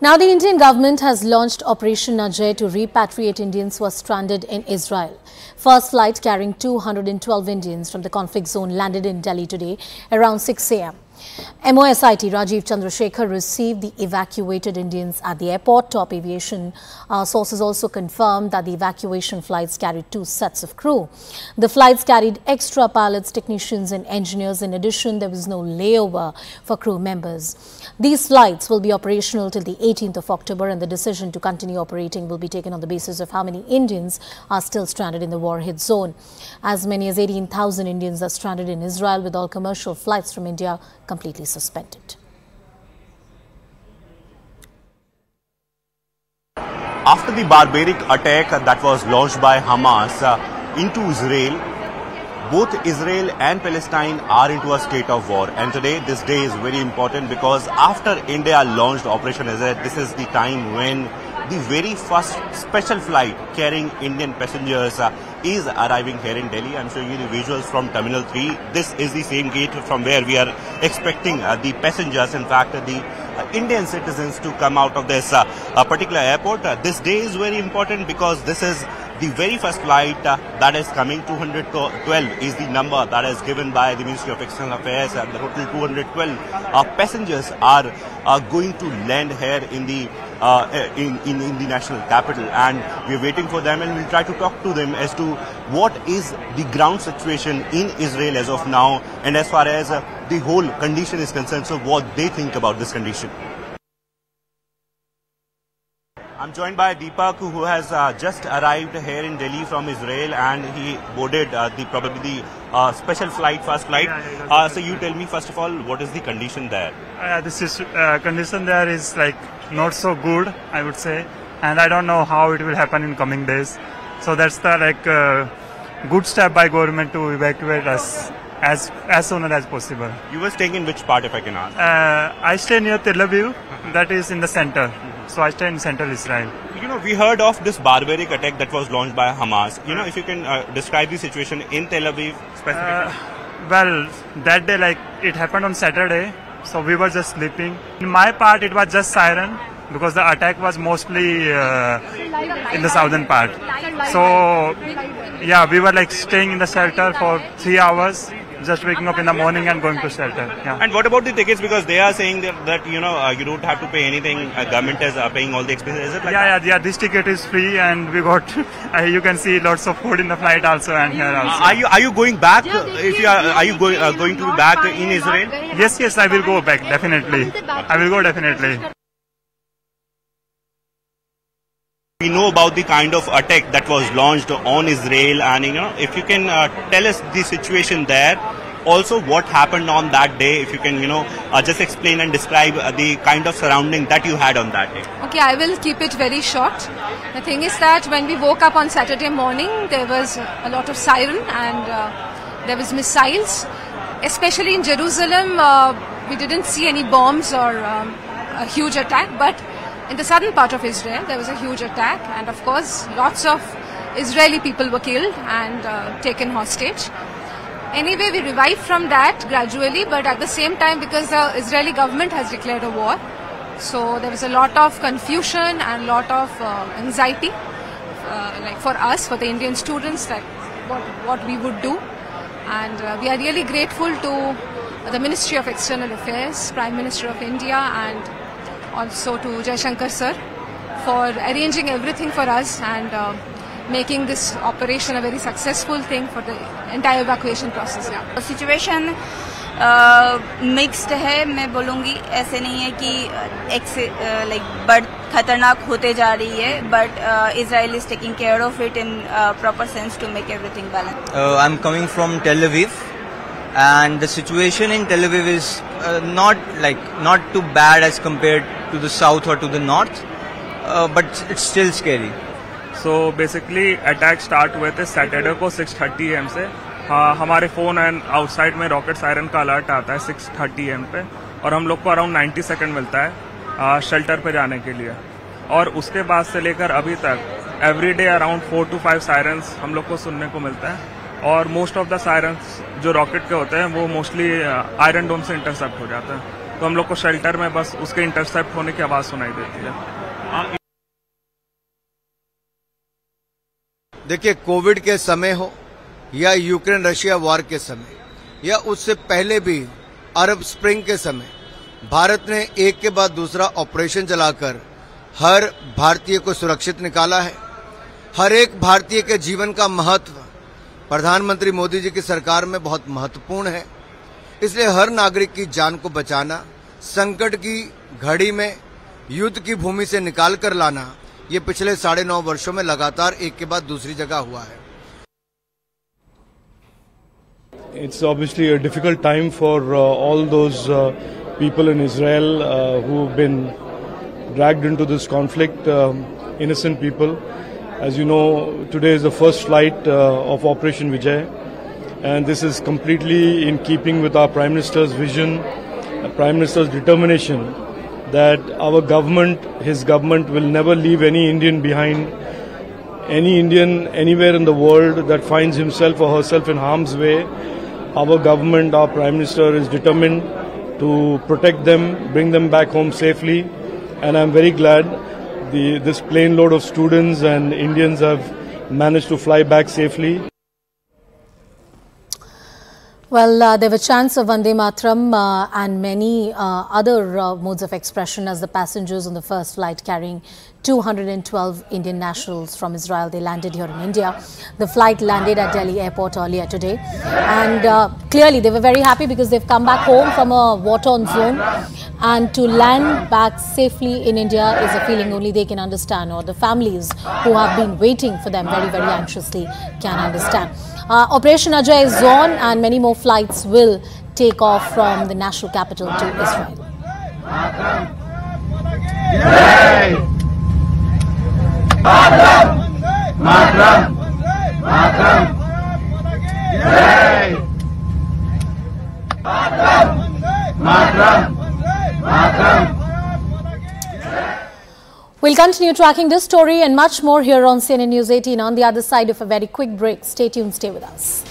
Now, the Indian government has launched Operation Ajay to repatriate Indians who are stranded in Israel. First flight carrying 212 Indians from the conflict zone landed in Delhi today around 6 a.m. MOSIT Rajiv Chandrasekhar received the evacuated Indians at the airport. Top aviation sources also confirmed that the evacuation flights carried 2 sets of crew. The flights carried extra pilots, technicians and engineers. In addition, there was no layover for crew members. These flights will be operational till the 18th of October, and the decision to continue operating will be taken on the basis of how many Indians are still stranded in the war-hit zone. As many as 18,000 Indians are stranded in Israel, with all commercial flights from India completely suspended. After the barbaric attack that was launched by Hamas into Israel, both Israel and Palestine are into a state of war. And today, this day is very important because after India launched Operation Ajay, this is the time when the very first special flight carrying Indian passengers is arriving here in Delhi. I'm showing you the visuals from Terminal 3. This is the same gate from where we are expecting the passengers, in fact, the Indian citizens to come out of this particular airport. This day is very important because this is the very first flight that is coming. 212 is the number that is given by the Ministry of External Affairs. The total 212 passengers are going to land here in the national capital, and we're waiting for them, and we'll try to talk to them as to what is the ground situation in Israel as of now, and as far as the whole condition is concerned, so what they think about this condition. I'm joined by Deepak, who has just arrived here in Delhi from Israel, and he boarded probably the special flight, first flight. So you tell me, first of all, what is the condition there? This is condition there is like not so good, I would say, and I don't know how it will happen in coming days. So that's the good step by government to evacuate us as soon as possible. You were staying in which part, if I can ask? I stay near Tel Aviv, that is in the center. So I stay in central Israel. You know, we heard of this barbaric attack that was launched by Hamas. You know, if you can describe the situation in Tel Aviv specifically. Well, that day, it happened on Saturday, so we were just sleeping. In my part, it was just siren because the attack was mostly in the southern part. So, yeah, we were staying in the shelter for 3 hours. Just waking up in the morning and going to shelter. Yeah. And what about the tickets? Because they are saying that you don't have to pay anything. Government is paying all the expenses. Is it like that? Yeah. This ticket is free, and we got. You can see lots of food in the flight also, and here also. Are you going back? If you are you going to be back in Israel? Yes, I will go back definitely. I will go definitely. We know about the kind of attack that was launched on Israel, and if you can tell us the situation there, also what happened on that day, if you can just explain and describe the kind of surrounding that you had on that day. Okay, I will keep it very short. The thing is that when we woke up on Saturday morning, there was a lot of siren and there was missiles, especially in Jerusalem. We didn't see any bombs or a huge attack, but in the southern part of Israel, there was a huge attack, and of course, lots of Israeli people were killed and taken hostage. Anyway, we revived from that gradually, but at the same time, because the Israeli government has declared a war, so there was a lot of confusion and a lot of anxiety, for us, for the Indian students, what we would do. And we are really grateful to the Ministry of External Affairs, Prime Minister of India, and also to Ajay sir for arranging everything for us and making this operation a very successful thing for the entire evacuation process. Yeah. The situation mixed है, मैं बोलूँगी ऐसे नहीं है कि बड़ खतरनाक होते जा रही है, but Israel is taking care of it in proper sense to make everything balanced. I'm coming from Tel Aviv, and the situation in Tel Aviv is not too bad as compared to the south or to the north, but it's still scary. So basically attack start हुए थे Saturday को 6:30 AM से. हमारे phone and outside में rocket siren का alert आता है 6:30 AM पे, और हम लोग को अराउंड 90 सेकंड मिलता है शेल्टर पे जाने के लिए. और उसके बाद से लेकर अभी तक एवरीडे अराउंड 4 to 5 सायरन्स हम लोग को सुनने को मिलता है, और मोस्ट ऑफ द सायरन्स जो रॉकेट के होते हैं वो मोस्टली आयरन डोम से इंटरसेप्ट हो जाते हैं. तो हम लोग को शेल्टर में बस उसके इंटरसेप्ट होने की आवाज़ सुनाई देती है। देखिए, कोविड के समय हो या यूक्रेन रशिया वॉर के समय या उससे पहले भी अरब स्प्रिंग के समय, भारत ने एक के बाद दूसरा ऑपरेशन चलाकर हर भारतीय को सुरक्षित निकाला है। हर एक भारतीय के जीवन का महत्व प्रधानमंत्री मोदी जी की सरकार में बहुत महत्वपूर्ण है। इसलिए हर नागरिक की जान को बचाना, संकट की घड़ी में युद्ध की भूमि से निकाल कर लाना, ये पिछले 9.5 वर्षों में लगातार एक के बाद दूसरी जगह हुआ है। It's obviously a difficult time for all those people in Israel who've been dragged into this conflict, innocent people. As you know, today is the first flight of Operation Vijay, and this is completely in keeping with our Prime Minister's vision, Prime Minister's determination that our government, his government, will never leave any Indian behind. Any Indian anywhere in the world that finds himself or herself in harm's way, our government, our Prime Minister is determined to protect them, bring them back home safely, and I'm very glad this plane load of students and Indians have managed to fly back safely. Well, there were chants of Vande Mataram and many other modes of expression as the passengers on the first flight carrying 212 Indian nationals from Israel, they landed here in India. The flight landed at Delhi airport earlier today, and clearly they were very happy because they've come back home from a war-torn zone, and to land back safely in India is a feeling only they can understand, or the families who have been waiting for them very, very anxiously can understand. Operation Ajay is on, and many more flights will take off from the national capital to Israel. We'll continue tracking this story and much more here on CNN News 18 on the other side of a very quick break. Stay tuned, stay with us.